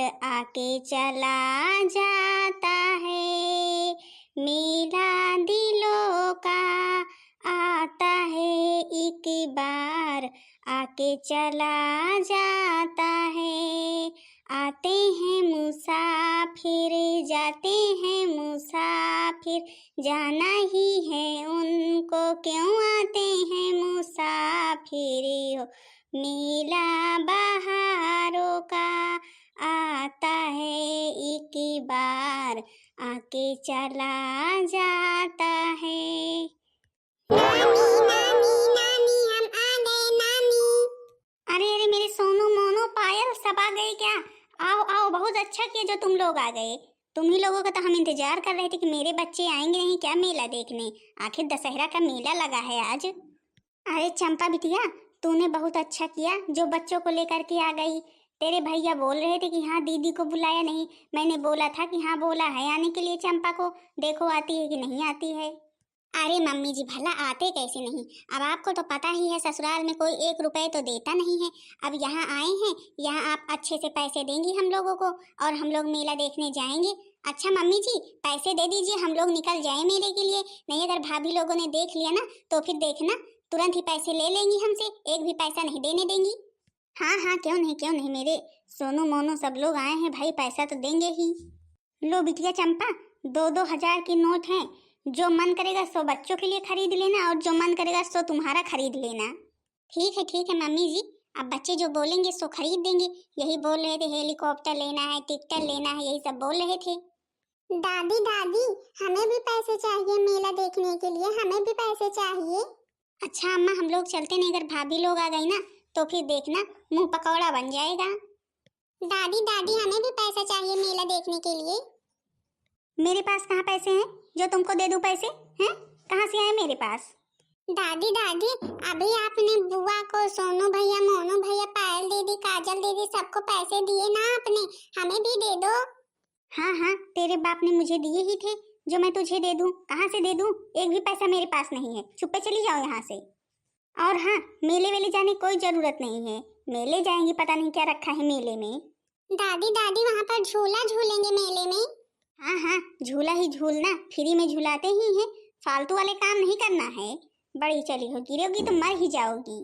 आके चला जाता है, मेला दिलों का आता है एक बार, आके चला जाता है। आते हैं मुसाफिर, जाते हैं मुसाफिर, जाना ही है उनको, क्यों आते हैं मुसाफिर हो। मेला बहारों का आता है एक बार, आके चला जाता है। नानी नानी नानी हम आ गए नानी। अरे अरे मेरे सोनू मोनू पायल सब आ गए क्या? आओ आओ, बहुत अच्छा किया जो तुम लोग आ गए। तुम ही लोगों का तो हम इंतजार कर रहे थे कि मेरे बच्चे आएंगे नहीं क्या मेला देखने। आखिर दशहरा का मेला लगा है आज। अरे चंपा बिटिया, तूने बहुत अच्छा किया जो बच्चों को लेकर के आ गई। तेरे भैया बोल रहे थे कि हाँ दीदी को बुलाया नहीं, मैंने बोला था कि हाँ बोला है आने के लिए चंपा को, देखो आती है कि नहीं आती है। अरे मम्मी जी भला आते कैसे नहीं, अब आपको तो पता ही है ससुराल में कोई 1 रुपए तो देता नहीं है। अब यहाँ आए हैं, यहाँ आप अच्छे से पैसे देंगी हम लोगों को और हम लोग मेला देखने जाएंगे। अच्छा मम्मी जी पैसे दे दीजिए, हम लोग निकल जाए मेले के लिए, नहीं अगर भाभी लोगों ने देख लिया ना तो फिर देखना तुरंत ही पैसे ले लेंगी हमसे, एक भी पैसा नहीं देने देंगी। हाँ हाँ क्यों नहीं, मेरे सोनू मोनू सब लोग आए हैं भाई, पैसा तो देंगे ही। लो बिटिया चंपा, 2-2 हजार की नोट है, जो मन करेगा सो बच्चों के लिए खरीद लेना और जो मन करेगा सो तुम्हारा खरीद लेना। ठीक है मम्मी जी, अब बच्चे जो बोलेंगे सो खरीद देंगे। यही बोल रहे थे हेलीकॉप्टर लेना है, टिकट लेना है, यही सब बोल रहे थे। दादी दादी हमें भी पैसे चाहिए मेला देखने के लिए, हमें भी पैसे चाहिए। अच्छा अम्मा हम लोग चलते नहीं, अगर भाभी लोग आ गई ना तो फिर देखना मुंह पकौड़ा बन जाएगा। दादी दादी हमें भी पैसा चाहिए मेला देखने के लिए। मेरे पास कहाँ पैसे हैं जो तुमको दे दूं पैसे हैं, कहाँ से आए मेरे पास? दादी दादी अभी आपने बुआ को, सोनू भैया, मोनू भैया, पायल दीदी, काजल दीदी सबको पैसे दिए ना आपने, हमें भी दे दो। हाँ तेरे बाप ने मुझे दिए ही थे जो मैं तुझे दे दूं, कहाँ से दे दूं, एक भी पैसा मेरे पास नहीं है, चुप्पे चली जाओ यहाँ से। और हाँ मेले वेले जाने कोई जरूरत नहीं है, मेले जाएंगी पता नहीं क्या रखा है मेले में। दादी दादी वहाँ पर झूला झूलेंगे मेले में। हाँ झूला ही झूलना, फ्री में झूलाते ही हैं, फालतू वाले काम नहीं करना है। बड़ी चली हो, गिरोगी तो मर ही जाओगी।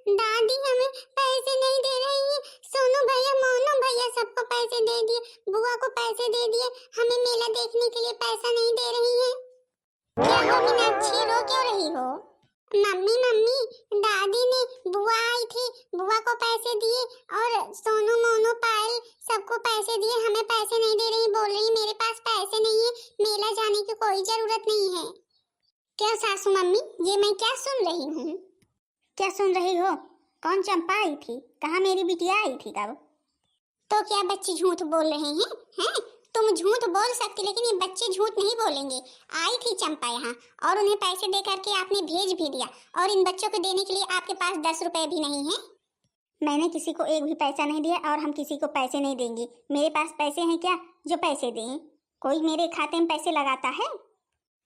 दादी हमें पैसे नहीं दे रही है, सोनू भैया मोनू भैया सबको पैसे दे दिए, बुआ को पैसे दे दिए, हमें मेला देखने के लिए पैसा नहीं दे रही है। क्या हो मीनाक्षी, रो क्यों रही हो? मम्मी दादी ने, बुआ आई थी, बुआ को पैसे दिए और सोनू मोनू पायल सबको पैसे दिए, हमें पैसे नहीं दे रही, बोल रही मेरे पास पैसे नहीं है, मेला जाने की कोई जरूरत नहीं है। क्या सासू मम्मी ये मैं क्या सुन रही हूँ? क्या सुन रही हो? कौन चंपा आई थी, कहाँ मेरी बिटिया आई थी कब? तो क्या बच्चे झूठ बोल रहे हैं? तुम झूठ बोल सकती लेकिन ये बच्चे झूठ नहीं बोलेंगे। आई थी चंपा यहाँ और उन्हें पैसे दे करके आपने भेज भी दिया और इन बच्चों को देने के लिए आपके पास 10 रुपए भी नहीं है। मैंने किसी को एक भी पैसा नहीं दिया और हम किसी को पैसे नहीं देंगे। मेरे पास पैसे हैं क्या जो पैसे दें? कोई मेरे खाते में पैसे लगाता है?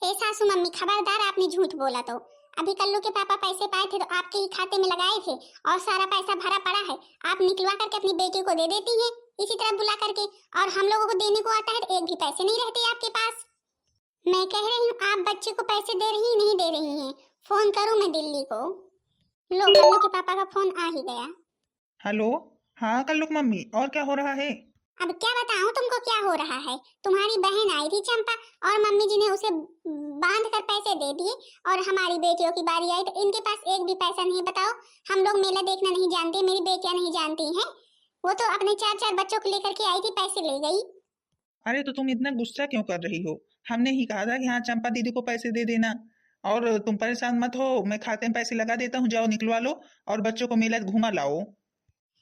ए सासू मम्मी खबरदार, आपने झूठ बोला तो अभी कल्लू के पापा पैसे पाए थे तो आपके ही खाते में लगाए थे और सारा पैसा भरा पड़ा है, आप निकलवा करके अपनी बेटी को दे देती हैं इसी तरह बुला करके, और हम लोगों को देने को आता है तो एक भी पैसे नहीं रहते आपके पास। मैं कह रही हूँ आप बच्चे को पैसे दे रही नहीं दे रही हैं, फोन करूँ मैं दिल्ली को? लो कल्लू के पापा का फोन आ ही गया। हेलो, हाँ कल्लू मम्मी, और क्या हो रहा है? अब क्या बताऊं तुमको क्या हो रहा है, तुम्हारी बहन आई थी चंपा और मम्मी जी ने उसे बांध कर पैसे दे दिए और हमारी बेटियों की बारी आई तो इनके पास एक भी पैसा नहीं। बताओ हम लोग मेला देखना नहीं जानते, मेरी बेटियां नहीं जानती हैं, वो तो अपने 4-4 बच्चों को लेकर के आई थी, पैसे ले गई। अरे तो तुम इतना गुस्सा क्यों कर रही हो? हमने ही कहा था कि हाँ चंपा दीदी को पैसे दे देना, और तुम परेशान मत हो, मैं खाते में पैसे लगा देता हूँ, जाओ निकलवा लो और बच्चों को मेला घुमा लाओ।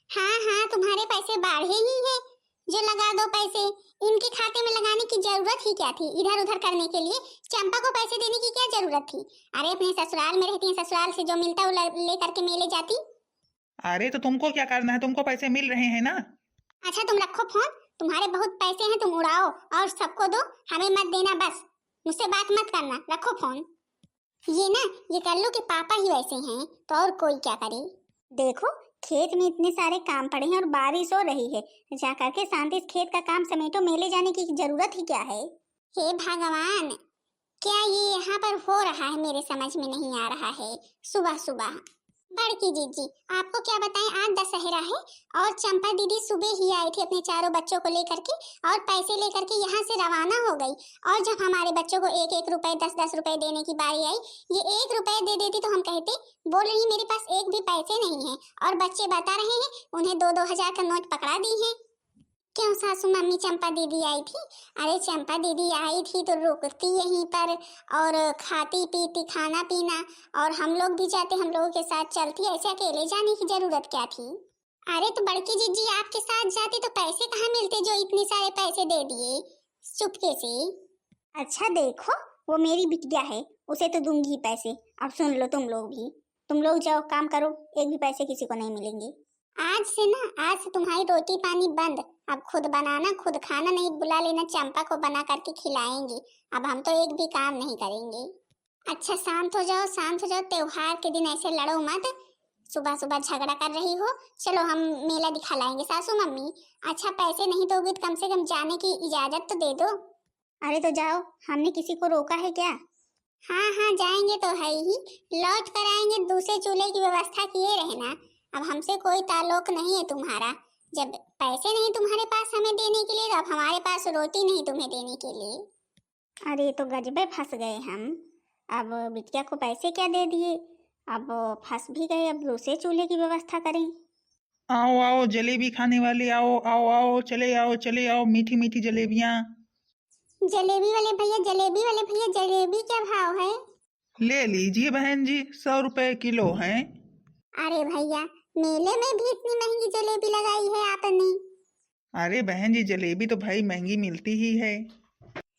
हाँ तुम्हारे पैसे बाढ़े ही हैं जो लगा दो पैसे, इनके खाते में लगाने की जरूरत ही क्या थी, इधर उधर करने के लिए चंपा को पैसे देने की क्या जरूरत थी? अरे अपने ससुराल में रहती है, ससुराल से जो मिलता है वो ले करके मेले जाती। अरे तो तुमको क्या करना है, तुमको पैसे मिल रहे हैं ना। अच्छा तुम रखो फोन, तुम्हारे बहुत पैसे हैं, तुम उड़ाओ और सबको दो, हमें मत देना, बस मुझसे बात मत करना, रखो फोन। ये ना ये कल्लू के पापा ही वैसे हैं तो और कोई क्या करे। देखो खेत में इतने सारे काम पड़े हैं और बारिश हो रही है, जा करके शांति से खेत का काम समेटो, मेले जाने की जरूरत ही क्या है। हे भगवान, क्या ये यहाँ पर हो रहा है, मेरे समझ में नहीं आ रहा है सुबह सुबह। बड़की जीजी, आपको क्या बताएं, आज दशहरा है और चंपा दीदी सुबह ही आई थी अपने चारों बच्चों को लेकर के और पैसे लेकर के यहाँ से रवाना हो गई। और जब हमारे बच्चों को 1-1 रुपए 10-10 रुपए देने की बारी आई, ये 1 रुपए दे देती तो हम कहते, बोल रही मेरे पास एक भी पैसे नहीं है, और बच्चे बता रहे हैं उन्हें 2-2 हजार का नोट पकड़ा दी है। क्यों सासू मम्मी, चंपा दीदी आई थी? अरे चंपा दीदी आई थी तो रुकती यहीं पर और खाती पीती खाना पीना, और हम लोग भी जाते, हम लोगों के साथ चलती, ऐसे अकेले जाने की जरूरत क्या थी? अरे तो बड़की जीजी आपके साथ जाती तो पैसे कहाँ मिलते जो इतने सारे पैसे दे दिए चुपके से? अच्छा देखो, वो मेरी बिटिया है, उसे तो दूंगी ही पैसे। अब सुन लो तुम लोग भी, तुम लोग जाओ काम करो, एक भी पैसे किसी को नहीं मिलेंगे। आज से तुम्हारी रोटी पानी बंद। अब खुद बनाना खुद खाना, नहीं बुला लेना चंपा को बना करके खिलाएंगी। अब हम तो एक भी काम नहीं करेंगे। अच्छा शांत हो जाओ, शांत हो जाओ, त्योहार के दिन ऐसे लड़ो मत, सुबह सुबह झगड़ा कर रही हो। चलो हम मेला दिखा लाएंगे सासू मम्मी। अच्छा पैसे नहीं दोगे तो कम से कम जाने की इजाजत तो दे दो। अरे तो जाओ, हमने किसी को रोका है क्या? हाँ हाँ जाएंगे तो है ही, लौट कर आएंगे, दूसरे चूल्हे की व्यवस्था किए रहना। अब हमसे कोई ताल्लुक नहीं है तुम्हारा। जब पैसे नहीं तुम्हारे पास हमें देने के लिए, तो अब हमारे पास रोटी नहीं तुम्हें देने के लिए। अरे तो गजबे फंस गए हम। अब बिटिया को पैसे क्या दे दिए, अब फंस भी गए, अब दूसरे चूल्हे की व्यवस्था करें। आओ आओ जलेबी खाने वाले, आओ आओ आओ, चले आओ, मीठी मीठी जलेबियाँ। जलेबी वाले भैया, जलेबी वाले भैया, जलेबी क्या भाव है? ले लीजिए बहन जी, 100 रुपए किलो है। अरे भैया, मेले में भी इतनी महंगी जलेबी लगाई है आपने? अरे बहन जी, जलेबी तो भाई महंगी मिलती ही है।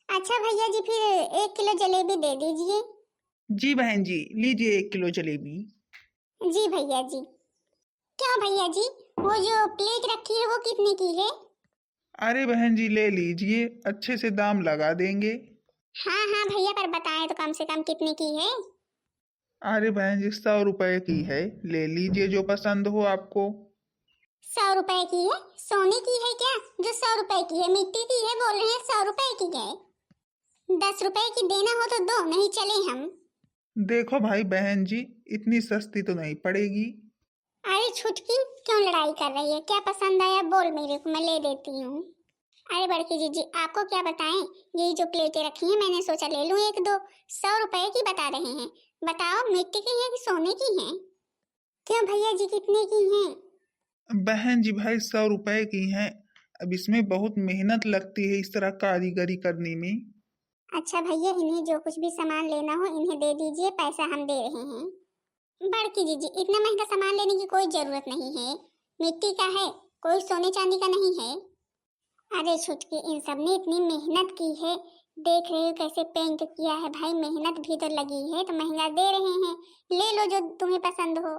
अच्छा भैया जी, फिर 1 किलो जलेबी दे दीजिए। जी बहन जी, लीजिए 1 किलो जलेबी। जी भैया जी। क्या भैया जी, वो जो प्लेट रखी है वो कितने की है? अरे बहन जी ले लीजिए, अच्छे से दाम लगा देंगे। हाँ हाँ भैया, पर बताएं तो कम से कम कितने की है? अरे बहन जी 100 रुपए की है, ले लीजिए जो पसंद हो आपको। 100 रुपए की है? सोने की है क्या जो 100 रुपए की है? मिट्टी की है बोल रहे हैं, 100 रुपए की है। 10 रुपए की देना हो तो दो, नहीं चले हम। देखो भाई बहन जी, इतनी सस्ती तो नहीं पड़ेगी। अरे छुटकी, क्यों लड़ाई कर रही है? क्या पसंद आया बोल मेरे को, मैं ले देती हूँ। अरे बड़की जीजी, आपको क्या बताएं, यही जो प्लेटें रखी हैं मैंने सोचा ले लूं 1-2। 100 रुपए की बता रहे हैं, बताओ मिट्टी की है कि सोने की है? क्यों भैया जी, कितने की हैं? बहन जी भाई 100 रुपए की हैं। अब इसमें बहुत मेहनत लगती है इस तरह कारीगरी करने में। अच्छा भैया, इन्हें जो कुछ भी सामान लेना हो इन्हें दे दीजिए, पैसा हम दे रहे हैं। बड़की जीजी, इतना महंगा सामान लेने की कोई जरूरत नहीं है, मिट्टी का है, कोई सोने चांदी का नहीं है। अरे छुटकी, इन सब ने इतनी मेहनत की है, देख रहे हो कैसे पेंट किया है भाई, मेहनत भी तो लगी है, तो महंगा दे रहे हैं, ले लो जो तुम्हें पसंद हो।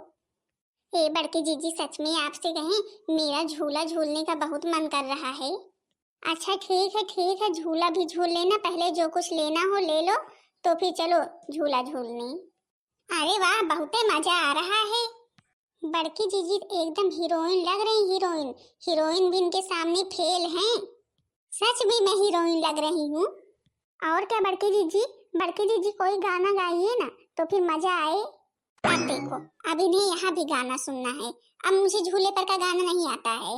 ए बड़की जीजी, सच में आपसे कहें, मेरा झूला झूलने का बहुत मन कर रहा है। अच्छा ठीक है, झूला भी झूल लेना, पहले जो कुछ लेना हो ले लो, तो फिर चलो झूला झूलने। अरे वाह, बहुत मजा आ रहा है। बड़की जीजी एकदम हीरोइन लग रही, हीरोइन। हीरोइन भी इनके सामने फेल हैं। सच में मैं हीरोइन लग रही हूँ। और क्या बड़की जीजी कोई गाना गाइए ना, तो फिर मजा आए। अब देखो, अब इन्हें यहाँ भी गाना सुनना है, अब मुझे झूले पर का गाना नहीं आता है।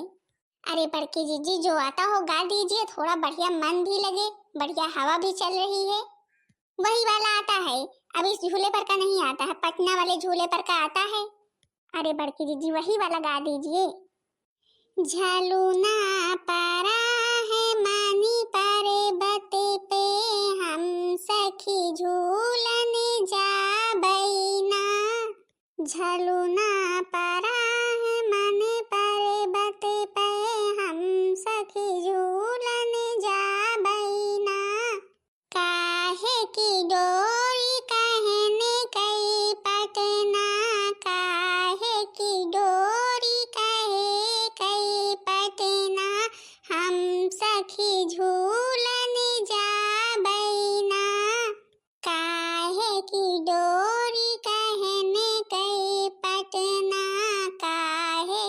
अरे बड़की जीजी, जो आता हो गा दीजिए, थोड़ा बढ़िया मन भी लगे, बढ़िया हवा भी चल रही है। वही वाला आता है, अब इस झूले पर का नहीं आता है, पटना वाले झूले पर का आता है। अरे बड़की जीजी वही वाला गा दीजिए। झलूना पारा है मानी पारे बते पे, हम सखी झूलने जा बैना। झलूना पारा है माने पारे बते पे, हम सखी झूलने जा बैना। काहे की डोरी कहने कई पटना, काहे की डोरी कहे कई पटना, हम सखी झूलने जा बैना। काहे की डोरी कहने कई पटना, काहे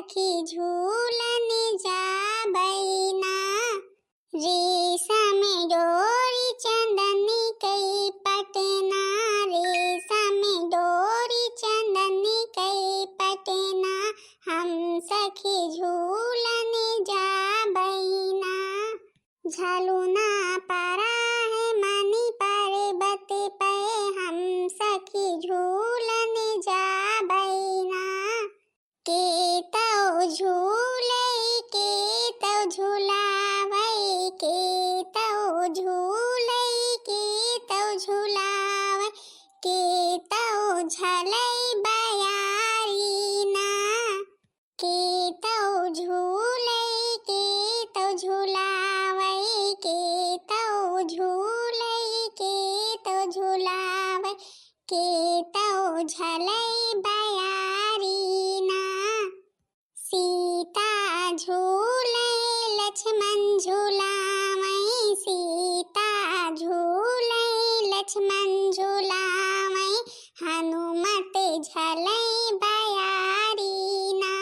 सखी झूलन जाबैना रेशम डोरी चंदन कई पटना रेशम डोरी चंदन कई पटना हम सखी झूलन जाबैना झलुना पारा है मनी पर्वत पे हम सखी झूलन जाबैना के तौ झूले के तौ झूलावै के तौ झूले के तौ झूलावै के तौ झलै बयारीना के तौ झूले के तौ झूलावै के तौ झूले के तौ झूलावै के तौ झलै बयारीना सीता झूले लक्ष्मण झूलावै सीता झूले लक्ष्मण झूलावै हनुमत झलै बयारीना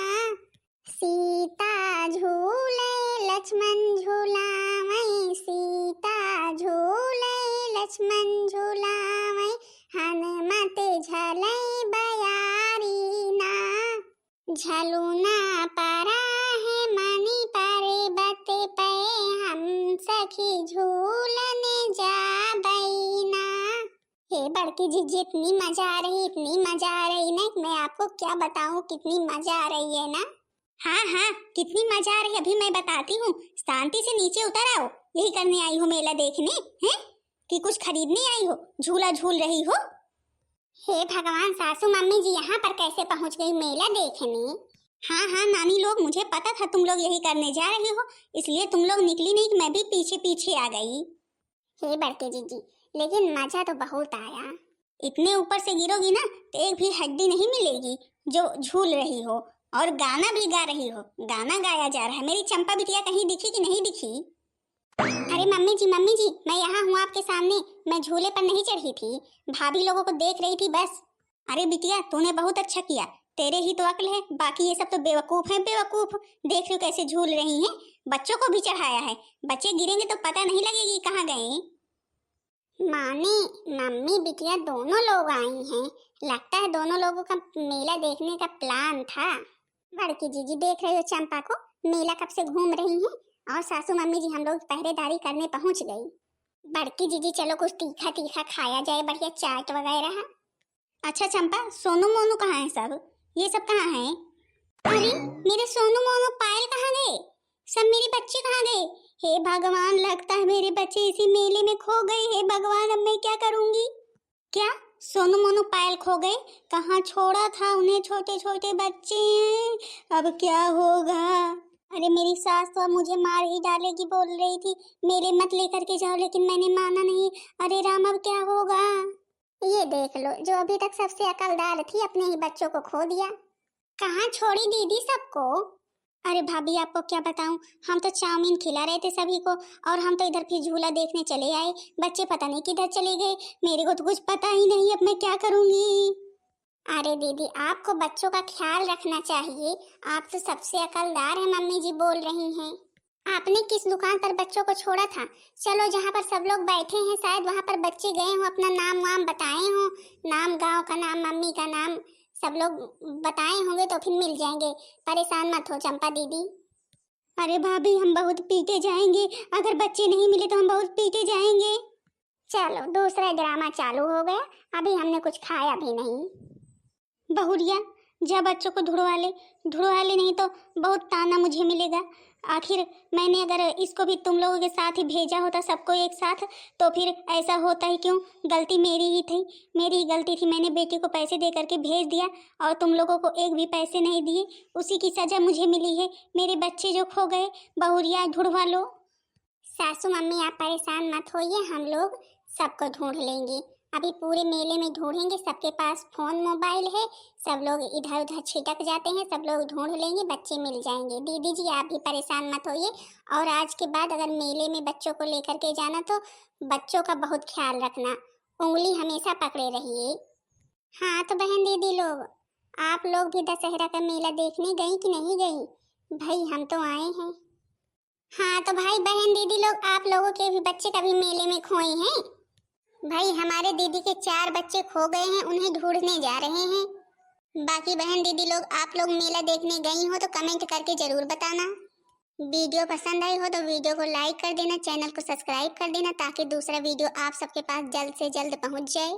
सीता झूले लक्ष्मण झूलावै सीता झूले लक्ष्मण झूलावै हनुमत झलै बयारीना झलुना पारा है मनी पर्वत पे हम सखी झूलन जाबैना। हे बड़की जीजी इतनी मजा आ रही ना, मैं आपको क्या बताऊं कितनी मजा आ रही है ना। हाँ कितनी मजा आ रही है अभी मैं बताती हूँ। शांति से नीचे उतर आओ, यही करने आई हो मेला देखने हैं कि कुछ खरीदने आई हो, झूला झूल रही हो। हे भगवान, सासू मम्मी जी यहाँ पर कैसे पहुँच गई मेला देखने। हाँ नानी लोग, मुझे पता था तुम लोग यही करने जा रही हो, इसलिए तुम लोग निकली नहीं कि मैं भी पीछे पीछे आ गई। हे बड़के जीजी, लेकिन मजा तो बहुत आया। इतने ऊपर से गिरोगी ना तो एक भी हड्डी नहीं मिलेगी जो झूल रही हो, और गाना भी गा रही हो। गाना गाया जा रहा है। मेरी चंपा बिटिया कहीं दिखी कि नहीं दिखी? अरे मम्मी जी मैं यहाँ हूँ आपके सामने। मैं झूले पर नहीं चढ़ी थी, भाभी लोगों को देख रही थी बस। अरे बिटिया तूने बहुत अच्छा किया, तेरे ही तो अक्ल है, बाकी ये सब तो बेवकूफ हैं। बेवकूफ देख रही हो कैसे झूल रही हैं। बच्चों को भी चढ़ाया है, बच्चे गिरेंगे तो पता नहीं लगेगी कहाँ गए। माने मम्मी बिटिया दोनों लोग आई हैं, लगता है दोनों लोगों का मेला देखने का प्लान था। बड़की जीजी देख रही हो चंपा को, मेला कब से घूम रही हैं, और सासू मम्मी जी हम लोग पहरेदारी करने पहुंच गई। बड़की जीजी चलो कुछ तीखा तीखा खाया जाए, बढ़िया चाट वगैरह। अच्छा चंपा, सोनू मोनू कहाँ है सब? ये सब कहाँ है? अरे मेरे सोनू मोनू पायल कहाँ गए? सब मेरे बच्चे कहाँ गए? हे भगवान, लगता है मेरे बच्चे इसी मेले में खो गए। हे भगवान, अब मैं क्या करूंगी? क्या सोनू मोनू पायल खो गए? कहाँ छोड़ा था उन्हें? छोटे छोटे बच्चे हैं, अब क्या होगा? अरे मेरी सास तो मुझे मार ही डालेगी, बोल रही थी मेले मत लेकर के जाओ, लेकिन मैंने माना नहीं। अरे राम, अब क्या होगा? ये देख लो, जो अभी तक सबसे अकलदार थी अपने ही बच्चों को खो दिया। कहाँ छोड़ी दीदी सबको? अरे भाभी आपको क्या बताऊं, हम तो चाउमीन खिला रहे थे सभी को, और हम तो इधर फिर झूला देखने चले आए। बच्चे पता नहीं किधर चले गए, मेरे को तो कुछ पता ही नहीं। अब मैं क्या करूंगी? अरे दीदी, आपको बच्चों का ख्याल रखना चाहिए, आप तो सबसे अकलदार है, मम्मी जी बोल रही हैं। आपने किस दुकान पर बच्चों को छोड़ा था? चलो जहाँ पर सब लोग बैठे हैं, शायद वहाँ पर बच्चे गए हों, अपना नाम वाम बताए हों, नाम गांव का नाम, मम्मी का नाम सब लोग बताए होंगे तो फिर मिल जाएंगे। परेशान मत हो चंपा दीदी। अरे भाभी, हम बहुत पीटे जाएंगे, अगर बच्चे नहीं मिले तो हम बहुत पीटे जाएंगे। चलो दूसरा ड्रामा चालू हो गया, अभी हमने कुछ खाया भी नहीं। बहुरिया जा बच्चों को धुड़वा ले, नहीं तो बहुत ताना मुझे मिलेगा। आखिर मैंने अगर इसको भी तुम लोगों के साथ ही भेजा होता, सबको एक साथ, तो फिर ऐसा होता ही क्यों? गलती मेरी ही थी, मेरी ही गलती थी। मैंने बेटी को पैसे दे करके भेज दिया और तुम लोगों को एक भी पैसे नहीं दिए, उसी की सजा मुझे मिली है। मेरे बच्चे जो खो गए, बहुरिया ढूंढवा लो। सासू मम्मी आप परेशान मत होइए, हम लोग सबको ढूंढ लेंगे। अभी पूरे मेले में ढूंढेंगे, सबके पास फोन मोबाइल है, सब लोग इधर उधर छिटक जाते हैं, सब लोग ढूंढ लेंगे, बच्चे मिल जाएंगे। दीदी जी आप भी परेशान मत होइए, और आज के बाद अगर मेले में बच्चों को लेकर के जाना तो बच्चों का बहुत ख्याल रखना, उंगली हमेशा पकड़े रहिए। हाँ तो बहन दीदी लोग, आप लोग भी दशहरा का मेला देखने गई कि नहीं गई? भाई हम तो आए हैं। हाँ तो भाई बहन दीदी लोग, आप लोगों के भी बच्चे कभी मेले में खोए हैं? भाई हमारे दीदी के 4 बच्चे खो गए हैं, उन्हें ढूंढने जा रहे हैं। बाकी बहन दीदी लोग, आप लोग मेला देखने गई हो तो कमेंट करके जरूर बताना। वीडियो पसंद आई हो तो वीडियो को लाइक कर देना, चैनल को सब्सक्राइब कर देना ताकि दूसरा वीडियो आप सबके पास जल्द से जल्द पहुंच जाए।